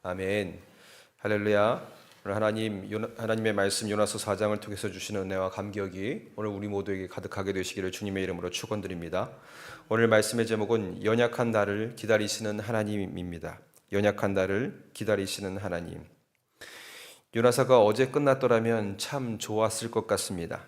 아멘. 할렐루야. 오늘 하나님의 말씀 요나서 4장을 통해서 주시는 은혜와 감격이 오늘 우리 모두에게 가득하게 되시기를 주님의 이름으로 축원드립니다. 오늘 말씀의 제목은 연약한 나를 기다리시는 하나님입니다. 연약한 나를 기다리시는 하나님. 요나서가 어제 끝났더라면 참 좋았을 것 같습니다.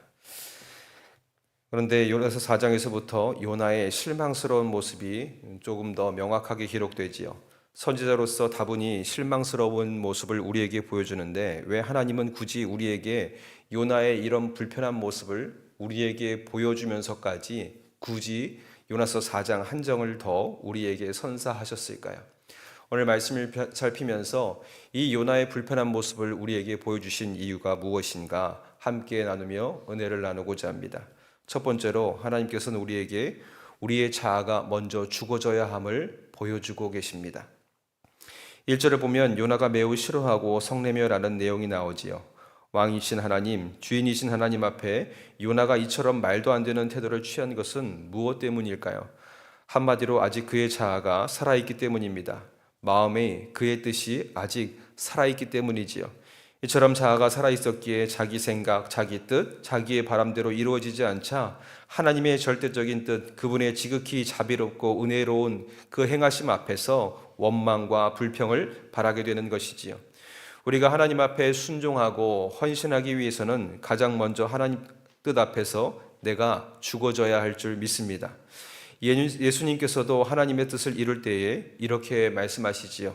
그런데 요나서 4장에서부터 요나의 실망스러운 모습이 조금 더 명확하게 기록되지요. 선지자로서 다분히 실망스러운 모습을 우리에게 보여주는데 왜 하나님은 굳이 우리에게 요나의 이런 불편한 모습을 우리에게 보여주면서까지 굳이 요나서 4장 한 장을 더 우리에게 선사하셨을까요? 오늘 말씀을 살피면서 이 요나의 불편한 모습을 우리에게 보여주신 이유가 무엇인가 함께 나누며 은혜를 나누고자 합니다. 첫 번째로 하나님께서는 우리에게 우리의 자아가 먼저 죽어져야 함을 보여주고 계십니다. 1절을 보면 요나가 매우 싫어하고 성내며라는 내용이 나오지요. 왕이신 하나님, 주인이신 하나님 앞에 요나가 이처럼 말도 안 되는 태도를 취한 것은 무엇 때문일까요? 한마디로 아직 그의 자아가 살아있기 때문입니다. 마음에 그의 뜻이 아직 살아있기 때문이지요. 이처럼 자아가 살아있었기에 자기 생각, 자기 뜻, 자기의 바람대로 이루어지지 않자 하나님의 절대적인 뜻, 그분의 지극히 자비롭고 은혜로운 그 행하심 앞에서 원망과 불평을 바라게 되는 것이지요. 우리가 하나님 앞에 순종하고 헌신하기 위해서는 가장 먼저 하나님 뜻 앞에서 내가 죽어져야 할 줄 믿습니다. 예수님께서도 하나님의 뜻을 이룰 때에 이렇게 말씀하시지요.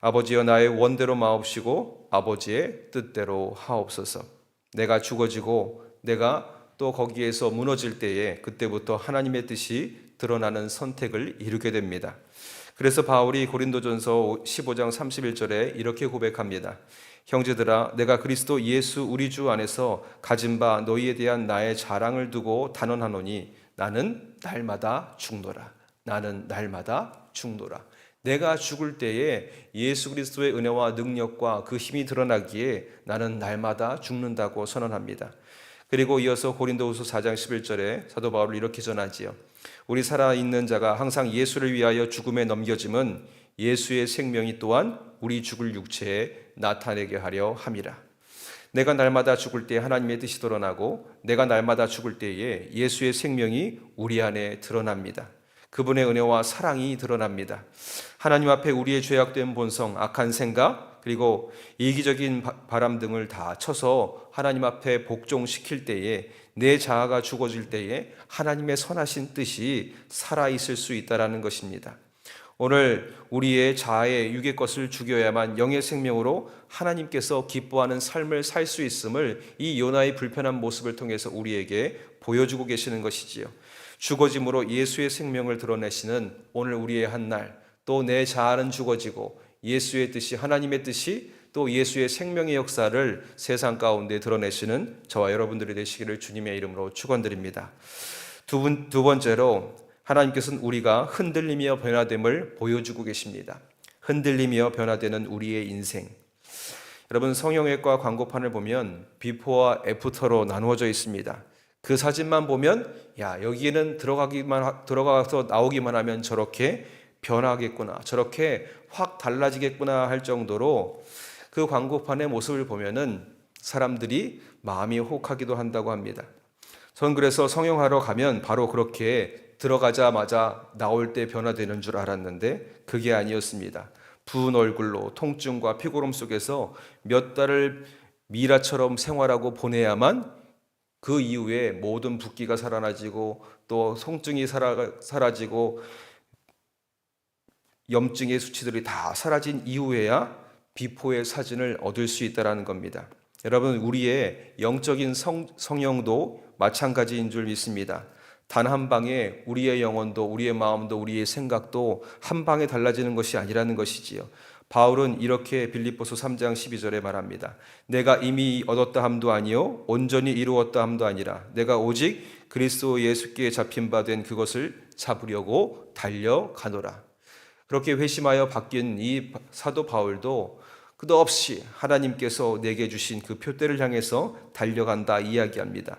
아버지여 나의 원대로 마옵시고 아버지의 뜻대로 하옵소서. 내가 죽어지고 내가 또 거기에서 무너질 때에 그때부터 하나님의 뜻이 드러나는 선택을 이루게 됩니다. 그래서 바울이 고린도전서 15장 31절에 이렇게 고백합니다. 형제들아 내가 그리스도 예수 우리 주 안에서 가진 바 너희에 대한 나의 자랑을 두고 단언하노니 나는 날마다 죽노라. 나는 날마다 죽노라. 내가 죽을 때에 예수 그리스도의 은혜와 능력과 그 힘이 드러나기에 나는 날마다 죽는다고 선언합니다. 그리고 이어서 고린도후서 4장 11절에 사도 바울은 이렇게 전하지요. 우리 살아있는 자가 항상 예수를 위하여 죽음에 넘겨짐은 예수의 생명이 또한 우리 죽을 육체에 나타내게 하려 함이라. 내가 날마다 죽을 때 하나님의 뜻이 드러나고 내가 날마다 죽을 때에 예수의 생명이 우리 안에 드러납니다. 그분의 은혜와 사랑이 드러납니다. 하나님 앞에 우리의 죄악된 본성, 악한 생각, 그리고 이기적인 바람 등을 다 쳐서 하나님 앞에 복종시킬 때에 내 자아가 죽어질 때에 하나님의 선하신 뜻이 살아있을 수 있다는 것입니다. 오늘 우리의 자아의 육의 것을 죽여야만 영의 생명으로 하나님께서 기뻐하는 삶을 살 수 있음을 이 요나의 불편한 모습을 통해서 우리에게 보여주고 계시는 것이지요. 죽어짐으로 예수의 생명을 드러내시는 오늘 우리의 한 날, 또 내 자아는 죽어지고 예수의 뜻이, 하나님의 뜻이 또 예수의 생명의 역사를 세상 가운데 드러내시는 저와 여러분들이 되시기를 주님의 이름으로 축원드립니다. 두 번째로 하나님께서는 우리가 흔들리며 변화됨을 보여주고 계십니다. 흔들리며 변화되는 우리의 인생. 여러분 성형외과 광고판을 보면 비포와 애프터로 나누어져 있습니다. 그 사진만 보면 야 여기에는 들어가서 나오기만 하면 저렇게 변하겠구나, 저렇게 확 달라지겠구나 할 정도로 그 광고판의 모습을 보면은 사람들이 마음이 혹하기도 한다고 합니다. 전 그래서 성형하러 가면 바로 그렇게 들어가자마자 나올 때 변화되는 줄 알았는데 그게 아니었습니다. 부은 얼굴로 통증과 피고름 속에서 몇 달을 미라처럼 생활하고 보내야만 그 이후에 모든 붓기가 살아나지고 또 통증이 사라지고 염증의 수치들이 다 사라진 이후에야 비포의 사진을 얻을 수 있다는 겁니다. 여러분 우리의 영적인 성령도 마찬가지인 줄 믿습니다. 단 한 방에 우리의 영혼도 우리의 마음도 우리의 생각도 한 방에 달라지는 것이 아니라는 것이지요. 바울은 이렇게 빌립보서 3장 12절에 말합니다. 내가 이미 얻었다 함도 아니요 온전히 이루었다 함도 아니라 내가 오직 그리스도 예수께 잡힌 바 된 그것을 잡으려고 달려가노라. 그렇게 회심하여 바뀐 이 사도 바울도 끝없이 하나님께서 내게 주신 그 표대를 향해서 달려간다 이야기합니다.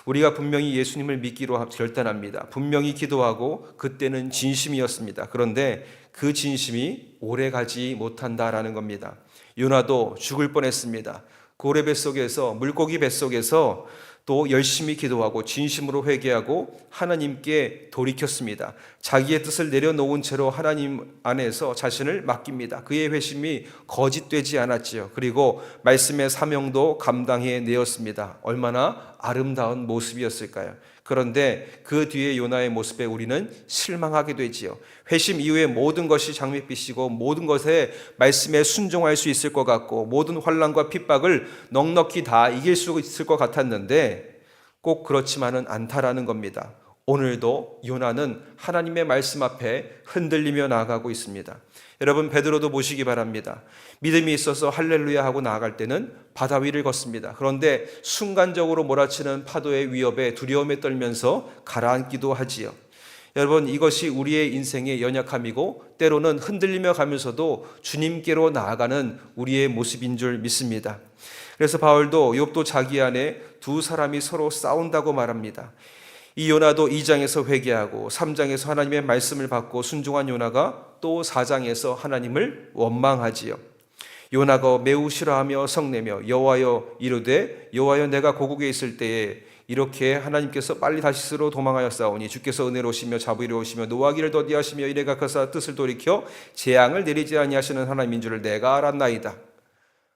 우리가 분명히 예수님을 믿기로 결단합니다. 분명히 기도하고 그때는 진심이었습니다. 그런데 그 진심이 오래가지 못한다라는 겁니다. 요나도 죽을 뻔했습니다. 고래 뱃속에서, 물고기 뱃속에서 또 열심히 기도하고 진심으로 회개하고 하나님께 돌이켰습니다. 자기의 뜻을 내려놓은 채로 하나님 안에서 자신을 맡깁니다. 그의 회심이 거짓되지 않았지요. 그리고 말씀의 사명도 감당해 내었습니다. 얼마나 아름다운 모습이었을까요? 그런데 그 뒤에 요나의 모습에 우리는 실망하게 되지요. 회심 이후에 모든 것이 장밋빛이고 모든 것에 말씀에 순종할 수 있을 것 같고 모든 환난과 핍박을 넉넉히 다 이길 수 있을 것 같았는데 꼭 그렇지만은 않다라는 겁니다. 오늘도 요나는 하나님의 말씀 앞에 흔들리며 나아가고 있습니다. 여러분, 베드로도 보시기 바랍니다. 믿음이 있어서 할렐루야 하고 나아갈 때는 바다 위를 걷습니다. 그런데 순간적으로 몰아치는 파도의 위협에 두려움에 떨면서 가라앉기도 하지요. 여러분, 이것이 우리의 인생의 연약함이고 때로는 흔들리며 가면서도 주님께로 나아가는 우리의 모습인 줄 믿습니다. 그래서 바울도 욥도 자기 안에 두 사람이 서로 싸운다고 말합니다. 이 요나도 2장에서 회개하고 3장에서 하나님의 말씀을 받고 순종한 요나가 또 4장에서 하나님을 원망하지요. 요나가 매우 싫어하며 성내며 여호와여 이르되 여호와여 내가 고국에 있을 때에 이렇게 하나님께서 빨리 다시스로 도망하였사오니 주께서 은혜로우시며 자비로우시며 노하기를 더디하시며 이래 갚아사 뜻을 돌이켜 재앙을 내리지 아니하시는 하나님인 줄을 내가 알았나이다.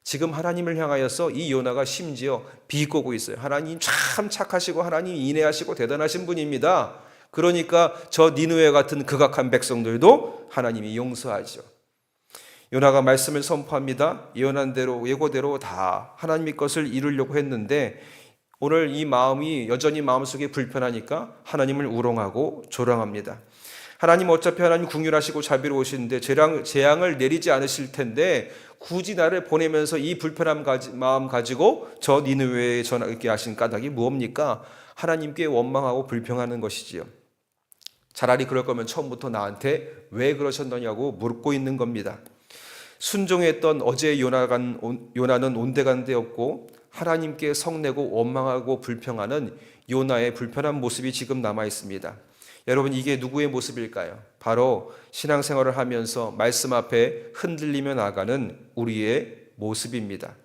지금 하나님을 향하여서 이 요나가 심지어 비꼬고 있어요. 하나님 참 착하시고 하나님 인애하시고 대단하신 분입니다. 그러니까 저 니느웨 같은 극악한 백성들도 하나님이 용서하죠. 요나가 말씀을 선포합니다. 예언한 대로 예고대로 다 하나님의 것을 이루려고 했는데 오늘 이 마음이 여전히 마음속에 불편하니까 하나님을 우롱하고 조롱합니다. 하나님 어차피 하나님 긍휼하시고 자비로우신데 재앙을 내리지 않으실 텐데 굳이 나를 보내면서 이 불편한 마음 가지고 저 니느웨에 전하게 하신 까닭이 무엇입니까? 하나님께 원망하고 불평하는 것이지요. 차라리 그럴 거면 처음부터 나한테 왜 그러셨느냐고 묻고 있는 겁니다. 순종했던 어제 요나는 온데간데 없고 하나님께 성내고 원망하고 불평하는 요나의 불편한 모습이 지금 남아 있습니다. 여러분, 이게 누구의 모습일까요? 바로 신앙생활을 하면서 말씀 앞에 흔들리며 나가는 우리의 모습입니다.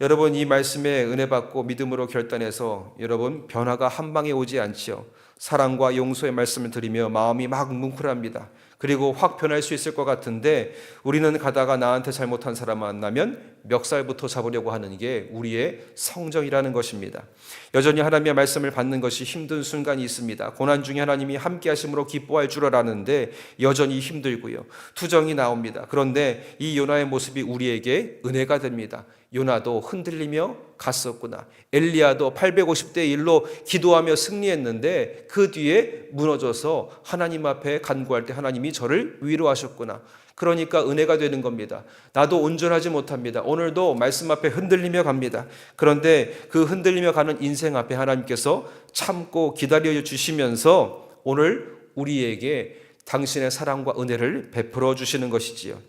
여러분, 이 말씀에 은혜 받고 믿음으로 결단해서 여러분 변화가 한 방에 오지 않지요. 사랑과 용서의 말씀을 드리며 마음이 막 뭉클합니다. 그리고 확 변할 수 있을 것 같은데 우리는 가다가 나한테 잘못한 사람 만나면 멱살부터 잡으려고 하는 게 우리의 성정이라는 것입니다. 여전히 하나님의 말씀을 받는 것이 힘든 순간이 있습니다. 고난 중에 하나님이 함께 하심으로 기뻐할 줄 알았는데 여전히 힘들고요. 투정이 나옵니다. 그런데 이 요나의 모습이 우리에게 은혜가 됩니다. 요나도 흔들리며 갔었구나. 엘리야도 850대 1로 기도하며 승리했는데 그 뒤에 무너져서 하나님 앞에 간구할 때 하나님이 저를 위로하셨구나. 그러니까 은혜가 되는 겁니다. 나도 온전하지 못합니다. 오늘도 말씀 앞에 흔들리며 갑니다. 그런데 그 흔들리며 가는 인생 앞에 하나님께서 참고 기다려 주시면서 오늘 우리에게 당신의 사랑과 은혜를 베풀어 주시는 것이지요.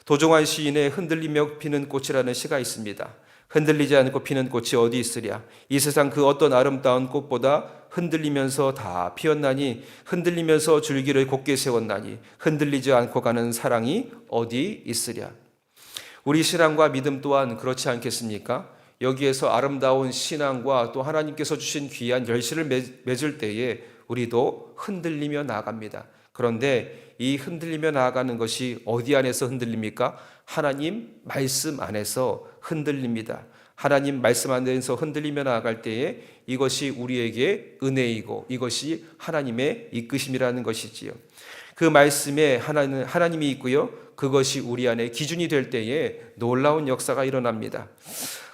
도종환 시인의 흔들리며 피는 꽃이라는 시가 있습니다. 흔들리지 않고 피는 꽃이 어디 있으랴. 이 세상 그 어떤 아름다운 꽃보다 흔들리면서 다 피었나니 흔들리면서 줄기를 곧게 세웠나니 흔들리지 않고 가는 사랑이 어디 있으랴. 우리 신앙과 믿음 또한 그렇지 않겠습니까? 여기에서 아름다운 신앙과 또 하나님께서 주신 귀한 열실을 맺을 때에 우리도 흔들리며 나아갑니다. 그런데 이 흔들리며 나아가는 것이 어디 안에서 흔들립니까? 하나님 말씀 안에서 흔들립니다. 하나님 말씀 안에서 흔들리며 나아갈 때에 이것이 우리에게 은혜이고 이것이 하나님의 이끄심이라는 것이지요. 그 말씀에 하나님이 있고요. 그것이 우리 안에 기준이 될 때에 놀라운 역사가 일어납니다.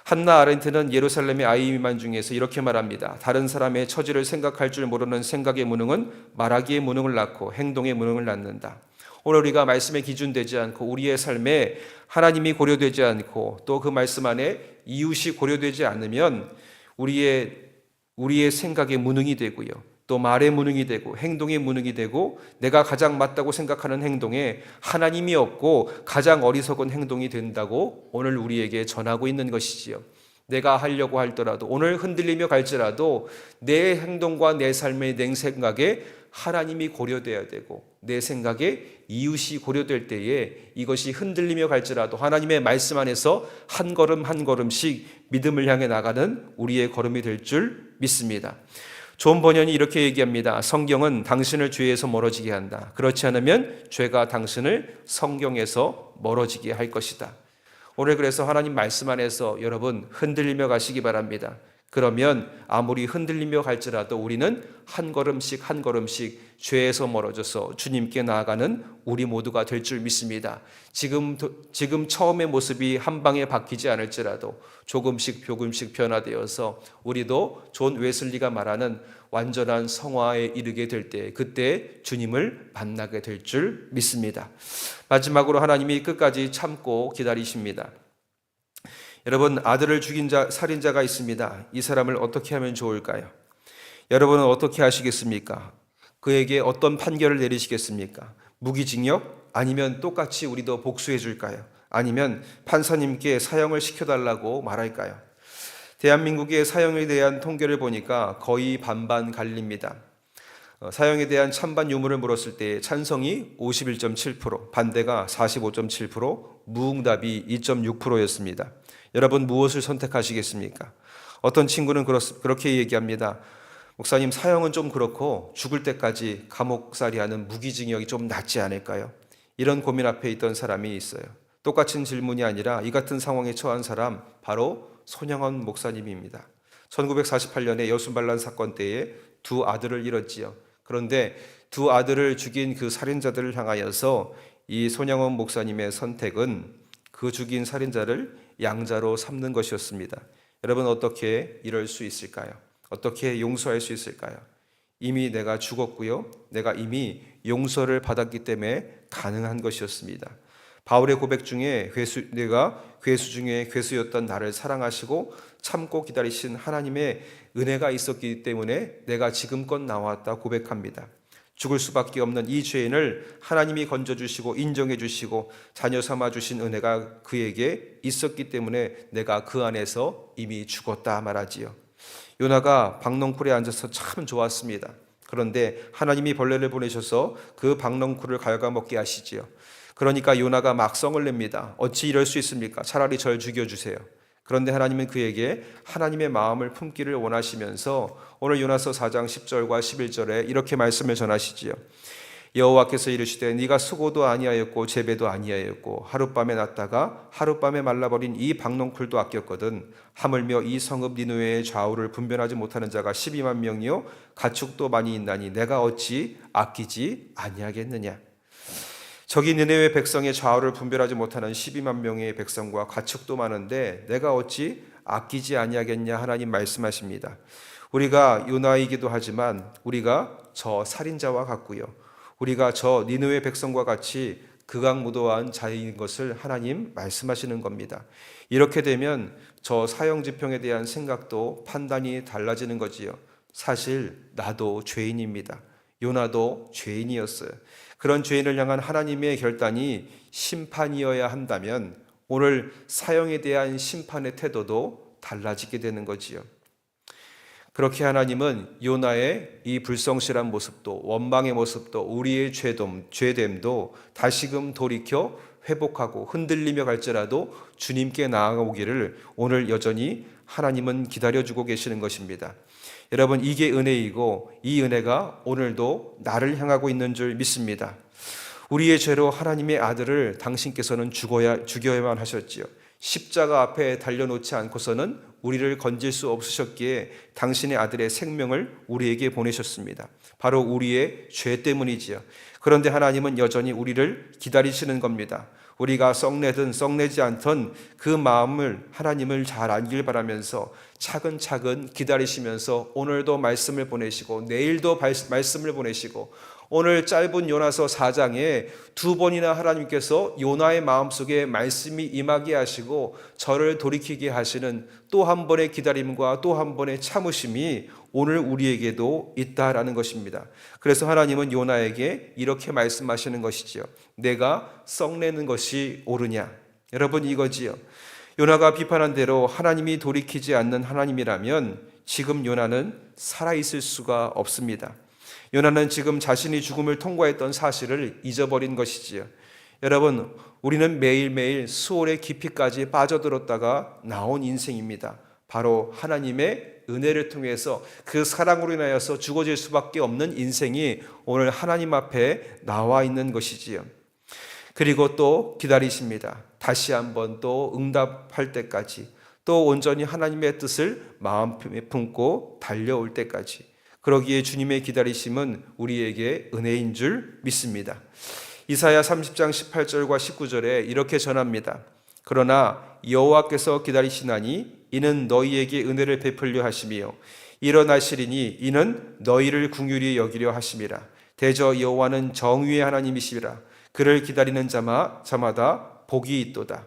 한나 아렌트는 예루살렘의 아이만 중에서 이렇게 말합니다. 다른 사람의 처지를 생각할 줄 모르는 생각의 무능은 말하기의 무능을 낳고 행동의 무능을 낳는다. 오늘 우리가 말씀에 기준되지 않고 우리의 삶에 하나님이 고려되지 않고 또 그 말씀 안에 이웃이 고려되지 않으면 우리의 생각의 무능이 되고요. 또 말의 무능이 되고 행동의 무능이 되고 내가 가장 맞다고 생각하는 행동에 하나님이 없고 가장 어리석은 행동이 된다고 오늘 우리에게 전하고 있는 것이지요. 내가 하려고 할더라도 오늘 흔들리며 갈지라도 내 행동과 내 삶의 내 생각에 하나님이 고려돼야 되고 내 생각에 이웃이 고려될 때에 이것이 흔들리며 갈지라도 하나님의 말씀 안에서 한 걸음 한 걸음씩 믿음을 향해 나가는 우리의 걸음이 될 줄 믿습니다. 존 버년이 이렇게 얘기합니다. 성경은 당신을 죄에서 멀어지게 한다. 그렇지 않으면 죄가 당신을 성경에서 멀어지게 할 것이다. 오늘 그래서 하나님 말씀 안에서 여러분 흔들리며 가시기 바랍니다. 그러면 아무리 흔들리며 갈지라도 우리는 한 걸음씩 한 걸음씩 죄에서 멀어져서 주님께 나아가는 우리 모두가 될 줄 믿습니다. 지금 처음의 모습이 한 방에 바뀌지 않을지라도 조금씩 변화되어서 우리도 존 웨슬리가 말하는 완전한 성화에 이르게 될 때 그때 주님을 만나게 될 줄 믿습니다. 마지막으로 하나님이 끝까지 참고 기다리십니다. 여러분, 아들을 죽인 살인자가 있습니다. 이 사람을 어떻게 하면 좋을까요? 여러분은 어떻게 하시겠습니까? 그에게 어떤 판결을 내리시겠습니까? 무기징역? 아니면 똑같이 우리도 복수해 줄까요? 아니면 판사님께 사형을 시켜달라고 말할까요? 대한민국의 사형에 대한 통계를 보니까 거의 반반 갈립니다. 사형에 대한 찬반 유무를 물었을 때 찬성이 51.7%, 반대가 45.7%, 무응답이 2.6%였습니다. 여러분 무엇을 선택하시겠습니까? 어떤 친구는 그렇게 얘기합니다. 목사님, 사형은 좀 그렇고 죽을 때까지 감옥살이하는 무기징역이 좀 낫지 않을까요? 이런 고민 앞에 있던 사람이 있어요. 똑같은 질문이 아니라 이 같은 상황에 처한 사람 바로 손영원 목사님입니다. 1948년에 여순반란 사건 때에 두 아들을 잃었지요. 그런데 두 아들을 죽인 그 살인자들을 향하여서 이 손영원 목사님의 선택은 그 죽인 살인자를 양자로 삼는 것이었습니다. 여러분 어떻게 이럴 수 있을까요? 어떻게 용서할 수 있을까요? 이미 내가 죽었고요. 내가 이미 용서를 받았기 때문에 가능한 것이었습니다. 바울의 고백 중에 내가 괴수 중에 괴수였던 나를 사랑하시고 참고 기다리신 하나님의 은혜가 있었기 때문에 내가 지금껏 나왔다 고백합니다. 죽을 수밖에 없는 이 죄인을 하나님이 건져주시고 인정해주시고 자녀 삼아주신 은혜가 그에게 있었기 때문에 내가 그 안에서 이미 죽었다 말하지요. 요나가 박넝쿨에 앉아서 참 좋았습니다. 그런데 하나님이 벌레를 보내셔서 그 박넝쿨을 갉아먹게 하시지요. 그러니까 요나가 막성을 냅니다. 어찌 이럴 수 있습니까? 차라리 절 죽여주세요. 그런데 하나님은 그에게 하나님의 마음을 품기를 원하시면서 오늘 요나서 4장 10절과 11절에 이렇게 말씀을 전하시지요. 여호와께서 이르시되 네가 수고도 아니하였고 재배도 아니하였고 하룻밤에 났다가 하룻밤에 말라버린 이 박넝쿨도 아꼈거든. 하물며 이 성읍 니느웨의 좌우를 분별하지 못하는 자가 12만 명이요 가축도 많이 있나니 내가 어찌 아끼지 아니하겠느냐. 저기 니느웨 백성의 좌우를 분별하지 못하는 12만 명의 백성과 가축도 많은데 내가 어찌 아끼지 아니하겠냐 하나님 말씀하십니다. 우리가 요나이기도 하지만 우리가 저 살인자와 같고요. 우리가 저 니느웨 백성과 같이 극악무도한 자인 것을 하나님 말씀하시는 겁니다. 이렇게 되면 저 사형집행에 대한 생각도 판단이 달라지는 거지요. 사실 나도 죄인입니다. 요나도 죄인이었어요. 그런 죄인을 향한 하나님의 결단이 심판이어야 한다면 오늘 사형에 대한 심판의 태도도 달라지게 되는 거지요. 그렇게 하나님은 요나의 이 불성실한 모습도 원망의 모습도 우리의 죄됨도 다시금 돌이켜 회복하고 흔들리며 갈지라도 주님께 나아오기를 오늘 여전히 하나님은 기다려주고 계시는 것입니다. 여러분 이게 은혜이고 이 은혜가 오늘도 나를 향하고 있는 줄 믿습니다. 우리의 죄로 하나님의 아들을 당신께서는 죽여야만 하셨지요. 십자가 앞에 달려놓지 않고서는 우리를 건질 수 없으셨기에 당신의 아들의 생명을 우리에게 보내셨습니다. 바로 우리의 죄 때문이지요. 그런데 하나님은 여전히 우리를 기다리시는 겁니다. 우리가 썩내든 썩내지 않던 그 마음을 하나님을 잘 알길 바라면서 차근차근 기다리시면서 오늘도 말씀을 보내시고 내일도 말씀을 보내시고 오늘 짧은 요나서 4장에 두 번이나 하나님께서 요나의 마음속에 말씀이 임하게 하시고 저를 돌이키게 하시는 또 한 번의 기다림과 또 한 번의 참으심이 오늘 우리에게도 있다라는 것입니다. 그래서 하나님은 요나에게 이렇게 말씀하시는 것이지요. 내가 썩내는 것이 옳으냐? 여러분, 이거지요. 요나가 비판한 대로 하나님이 돌이키지 않는 하나님이라면 지금 요나는 살아있을 수가 없습니다. 요나는 지금 자신이 죽음을 통과했던 사실을 잊어버린 것이지요. 여러분, 우리는 매일매일 수월의 깊이까지 빠져들었다가 나온 인생입니다. 바로 하나님의 은혜를 통해서 그 사랑으로 인하여서 죽어질 수밖에 없는 인생이 오늘 하나님 앞에 나와 있는 것이지요. 그리고 또 기다리십니다. 다시 한번 또 응답할 때까지, 또 온전히 하나님의 뜻을 마음에 품고 달려올 때까지. 그러기에 주님의 기다리심은 우리에게 은혜인 줄 믿습니다. 이사야 30장 18절과 19절에 이렇게 전합니다. 그러나 여호와께서 기다리시나니 이는 너희에게 은혜를 베풀려 하심이요 일어나시리니 이는 너희를 긍휼히 여기려 하심이라. 대저 여호와는 정의의 하나님이시라. 그를 기다리는 자마다 복이 있도다.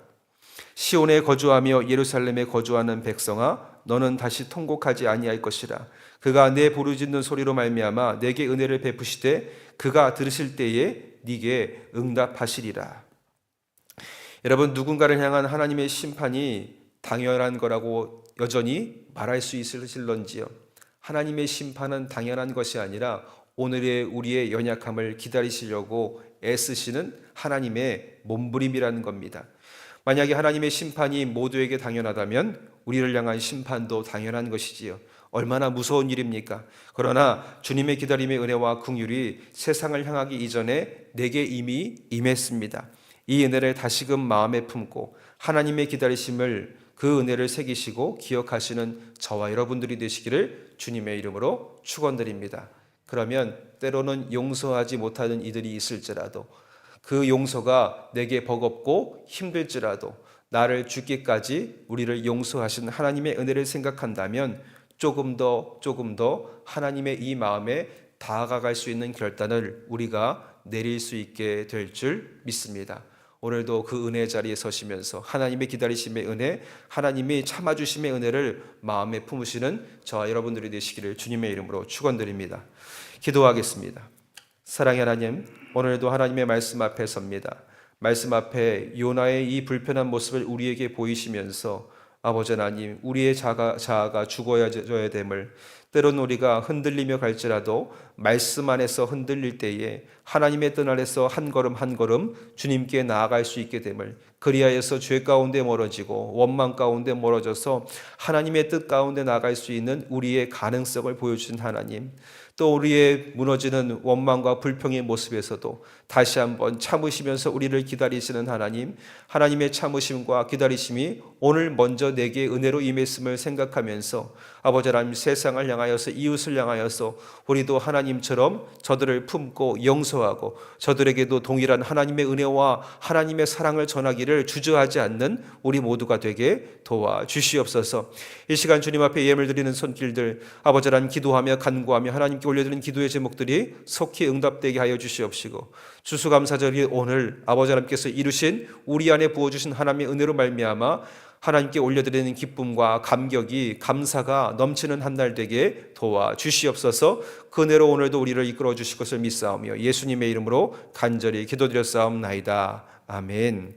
시온에 거주하며 예루살렘에 거주하는 백성아, 너는 다시 통곡하지 아니할 것이라. 그가 내 부르짖는 소리로 말미암아 내게 은혜를 베푸시되 그가 들으실 때에 네게 응답하시리라. 여러분, 누군가를 향한 하나님의 심판이 당연한 거라고 여전히 말할 수 있을런지요? 하나님의 심판은 당연한 것이 아니라 오늘의 우리의 연약함을 기다리시려고 애쓰시는 하나님의 몸부림이라는 겁니다. 만약에 하나님의 심판이 모두에게 당연하다면 우리를 향한 심판도 당연한 것이지요. 얼마나 무서운 일입니까? 그러나 주님의 기다림의 은혜와 긍휼이 세상을 향하기 이전에 내게 이미 임했습니다. 이 은혜를 다시금 마음에 품고 하나님의 기다리심을, 그 은혜를 새기시고 기억하시는 저와 여러분들이 되시기를 주님의 이름으로 축원드립니다. 그러면 때로는 용서하지 못하는 이들이 있을지라도, 그 용서가 내게 버겁고 힘들지라도 나를 죽기까지 우리를 용서하신 하나님의 은혜를 생각한다면 조금 더 하나님의 이 마음에 다가갈 수 있는 결단을 우리가 내릴 수 있게 될 줄 믿습니다. 오늘도 그 은혜의 자리에 서시면서 하나님의 기다리심의 은혜, 하나님이 참아주심의 은혜를 마음에 품으시는 저와 여러분들이 되시기를 주님의 이름으로 축원드립니다. 기도하겠습니다. 사랑의 하나님, 오늘도 하나님의 말씀 앞에 섭니다. 말씀 앞에 요나의 이 불편한 모습을 우리에게 보이시면서 아버지 하나님, 우리의 자아가 죽어야 됨을, 때론 우리가 흔들리며 갈지라도 말씀 안에서 흔들릴 때에 하나님의 뜻 안에서 한 걸음 한 걸음 주님께 나아갈 수 있게 됨을, 그리하여서 죄 가운데 멀어지고 원망 가운데 멀어져서 하나님의 뜻 가운데 나아갈 수 있는 우리의 가능성을 보여주신 하나님, 또 우리의 무너지는 원망과 불평의 모습에서도 다시 한번 참으시면서 우리를 기다리시는 하나님, 하나님의 참으심과 기다리심이 오늘 먼저 내게 은혜로 임했음을 생각하면서 아버지 하나님, 세상을 향하여서, 이웃을 향하여서 우리도 하나님처럼 저들을 품고 용서하고 저들에게도 동일한 하나님의 은혜와 하나님의 사랑을 전하기를 주저하지 않는 우리 모두가 되게 도와주시옵소서. 이 시간 주님 앞에 예물 드리는 손길들, 아버지 하나님, 기도하며 간구하며 하나님께 올려드리는 기도의 제목들이 속히 응답되게 하여 주시옵시고, 추수감사절이 오늘 아버지 하나님께서 이루신 우리 안에 부어주신 하나님의 은혜로 말미암아 하나님께 올려드리는 기쁨과 감격이, 감사가 넘치는 한 날 되게 도와주시옵소서. 그 은혜로 오늘도 우리를 이끌어 주실 것을 믿사오며 예수님의 이름으로 간절히 기도드렸사옵나이다. 아멘.